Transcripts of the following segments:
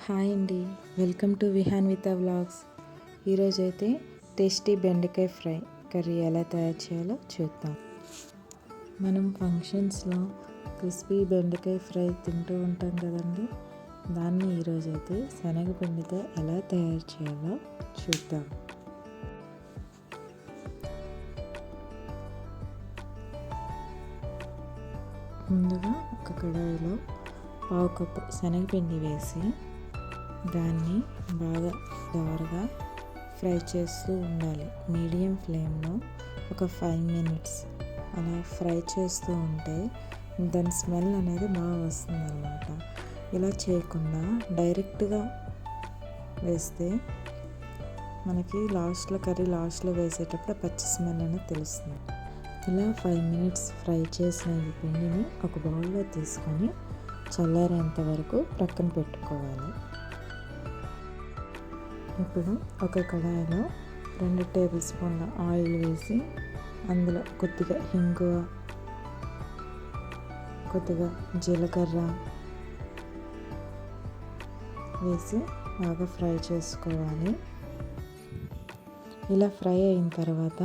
Hi అండి, welcome to విహాన్విత vlogs. ఈరోజు అయితే టేస్టీ బెండకాయ ఫ్రై కర్రీ ఎలా తయారు చేయాలో చూద్దాం. మనం ఫంక్షన్స్లో క్రిస్పీ బెండకాయ ఫ్రై తింటూ ఉంటాం కదండి. దాన్ని ఈరోజు అయితే శనగపిండితో ఎలా తయారు చేయాలో చూద్దాం. ముందుగా ఒక కడాయిలో పావు కప్పు శనగపిండి వేసి దాన్ని బాగా దోరగా ఫ్రై చేస్తూ ఉండాలి. మీడియం ఫ్లేమ్లో ఒక 5 మినిట్స్ అలా ఫ్రై చేస్తూ ఉంటే దాని స్మెల్ అనేది బాగా వస్తుంది అన్నమాట. ఇలా చేయకుండా డైరెక్ట్గా వేస్తే మనకి కర్రీ లాస్ట్లో వేసేటప్పుడు పచ్చి స్మెల్ అనేది తెలుస్తుంది. ఇలా 5 మినిట్స్ ఫ్రై చేసిన ఈ పిండిని ఒక బౌల్లో తీసుకొని చల్లారేంత వరకు ప్రక్కన పెట్టుకోవాలి. ఇప్పుడు ఒక కడాయిలో 2 టేబుల్ స్పూన్ల ఆయిల్ వేసి అందులో కొద్దిగా ఇంగువ, కొద్దిగా జీలకర్ర వేసి బాగా ఫ్రై చేసుకోవాలి. ఇలా ఫ్రై అయిన తర్వాత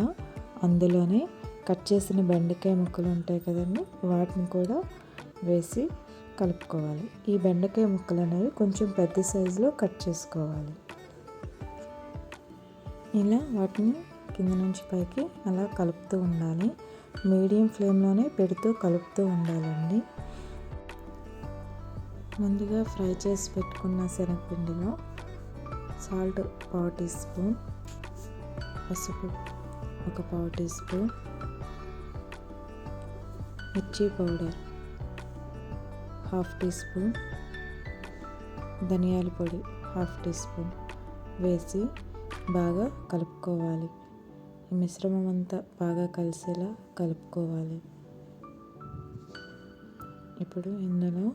అందులోనే కట్ చేసిన బెండకాయ ముక్కలు ఉంటాయి కదండి, వాటిని కూడా వేసి కలుపుకోవాలి. ఈ బెండకాయ ముక్కలు అనేవి కొంచెం పెద్ద సైజులో కట్ చేసుకోవాలి. ఇలా వాటిని కింద నుంచి పైకి అలా కలుపుతూ ఉండాలి. మీడియం ఫ్లేమ్లోనే పెడుతూ కలుపుతూ ఉండాలండి. ముందుగా ఫ్రై చేసి పెట్టుకున్న శనగపిండిలో సాల్ట్ 1/4 టీ స్పూన్, పసుపు 1/4 టీ స్పూన్, మిర్చి పౌడర్ 1/2 టీ స్పూన్, ధనియాల పొడి 1/2 టీ స్పూన్ వేసి బాగా కలుపుకోవాలి. ఈ మిశ్రమం అంతా బాగా కలిసేలా కలుపుకోవాలి. ఇప్పుడు ఇందులో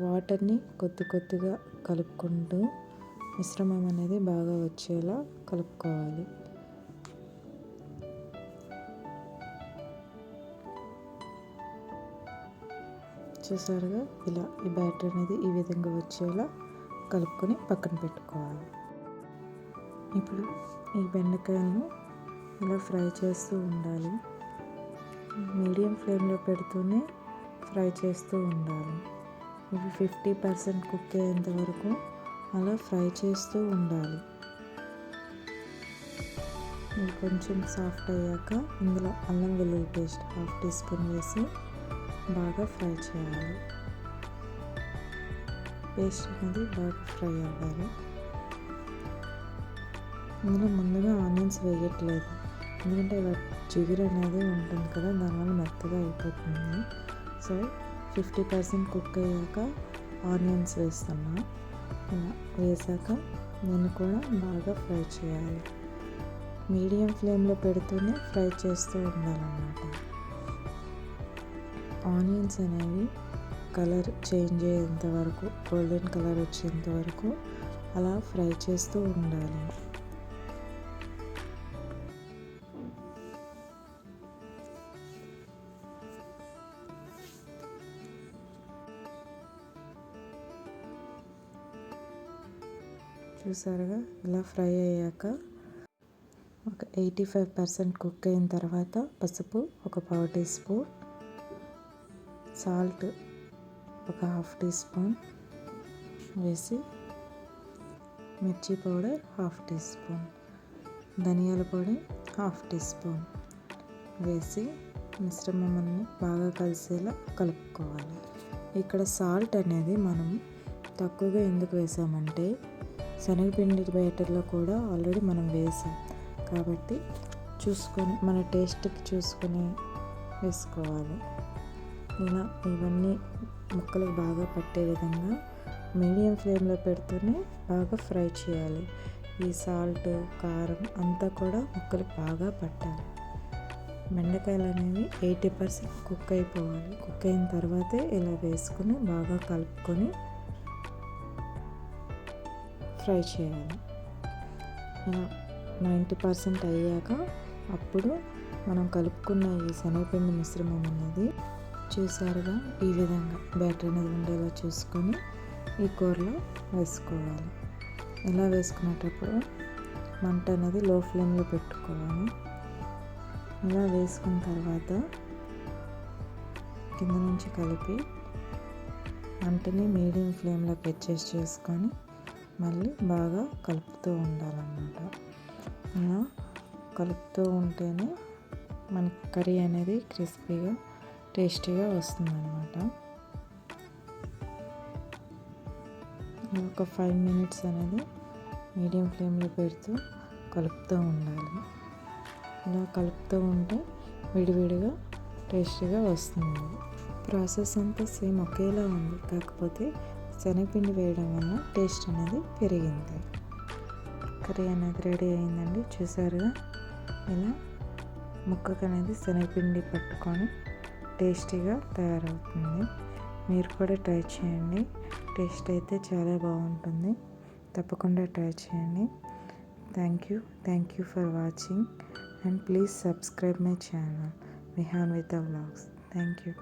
వాటర్ని కొద్దిగా కలుపుకుంటూ మిశ్రమం అనేది బాగా వచ్చేలా కలుపుకోవాలి. చూసారుగా, ఇలా ఈ బ్యాటర్ అనేది ఈ విధంగా వచ్చేలా కలుపుకొని పక్కన పెట్టుకోవాలి. ఇప్పుడు ఈ బెండకాయలను ఇలా ఫ్రై చేస్తూ ఉండాలి. మీడియం ఫ్లేమ్లో పెడుతూనే ఫ్రై చేస్తూ ఉండాలి. ఇవి 50% కుక్ అయ్యేంత వరకు అలా ఫ్రై చేస్తూ ఉండాలి. ఇవి కొంచెం సాఫ్ట్ అయ్యాక ఇందులో అల్లం వెల్లుల్లి పేస్ట్ 1/2 టీ స్పూన్ వేసి బాగా ఫ్రై చేయాలి. పేస్ట్ అనేది బాగా ఫ్రై అవ్వాలి. ఇందులో ముందుగా ఆనియన్స్ వేయట్లేదు, ఎందుకంటే జిగురు అనేది ఉంటుంది కదా, దానివల్ల మెత్తగా అయిపోతుంది. సో 50% కుక్ అయ్యాక ఆనియన్స్ వేస్తున్నా. ఇలా వేసాక దీన్ని కూడా బాగా ఫ్రై చేయాలి. మీడియం ఫ్లేమ్లో పెడుతూనే ఫ్రై చేస్తూ ఉండాలన్నమాట. ఆనియన్స్ అనేవి కలర్ చేంజ్ అయ్యేంత వరకు, గోల్డెన్ కలర్ వచ్చేంత వరకు అలా ఫ్రై చేస్తూ ఉండాలి. చూసారుగా, ఇలా ఫ్రై అయ్యాక ఒక 85% కుక్ అయిన తర్వాత పసుపు 1/4 teaspoon, salt 1/2 teaspoon వేసి, మిర్చి పౌడర్ 1/2 టీ స్పూన్, ధనియాల పొడి 1/2 టీ స్పూన్ వేసి మిశ్రమం అన్ని బాగా కలిసేలా కలుపుకోవాలి. ఇక్కడ సాల్ట్ అనేది మనం తక్కువగా ఎందుకు వేసామంటే శనగపిండి బ్యాటర్లో కూడా ఆల్రెడీ మనం వేసాం కాబట్టి చూసుకొని మన టేస్ట్కి చూసుకొని వేసుకోవాలి. ఇలా ఇవన్నీ ముక్కలకు బాగా పట్టే విధంగా మీడియం ఫ్లేమ్లో పెడుతూనే బాగా ఫ్రై చేయాలి. ఈ సాల్ట్, కారం అంతా కూడా ముక్కలకు బాగా పట్టాలి. బెండకాయలు అనేవి 80% కుక్ అయిపోవాలి. కుక్ అయిన తర్వాతే ఇలా వేసుకొని బాగా కలుపుకొని ఫ్రై చేయాలి. ఇలా 90% అయ్యాక అప్పుడు మనం కలుపుకున్న ఈ శనగపిండి మిశ్రమం అనేది చూసారుగా ఈ విధంగా బ్యాటర్ అనేది ఉండేలా చూసుకొని ఈ కూరలో వేసుకోవాలి. ఇలా వేసుకునేటప్పుడు మంట అనేది లో ఫ్లేమ్లో పెట్టుకోవాలి. ఇలా వేసుకున్న తర్వాత కింద నుంచి కలిపి మంటని మీడియం ఫ్లేమ్లోకి అడ్జస్ట్ చేసుకొని మళ్ళీ బాగా కలుపుతూ ఉండాలన్నమాట. ఇలా కలుపుతూ ఉంటేనే మనకి కర్రీ అనేది క్రిస్పీగా టేస్టీగా వస్తుందన్నమాట. ఒక 5 మినిట్స్ అనేది మీడియం ఫ్లేమ్లో పెడుతూ కలుపుతూ ఉండాలి. ఇలా కలుపుతూ ఉంటే విడివిడిగా టేస్టీగా వస్తుంది. ప్రాసెస్ అంతా సేమ్ ఒకేలా ఉంది, కాకపోతే శనగపిండి వేయడం వల్ల టేస్ట్ అనేది పెరిగింది. కర్రీ అనేది రెడీ అయిందండి. చూసారుగా ఇలా ముక్కకు అనేది శనగపిండి పట్టుకొని టేస్టీగా తయారవుతుంది. మీరు కూడా ట్రై చేయండి. టేస్ట్ అయితే చాలా బాగుంటుంది. తప్పకుండా ట్రై చేయండి. Thank you for watching and please subscribe my channel Vihanvitha vlogs. Thank you.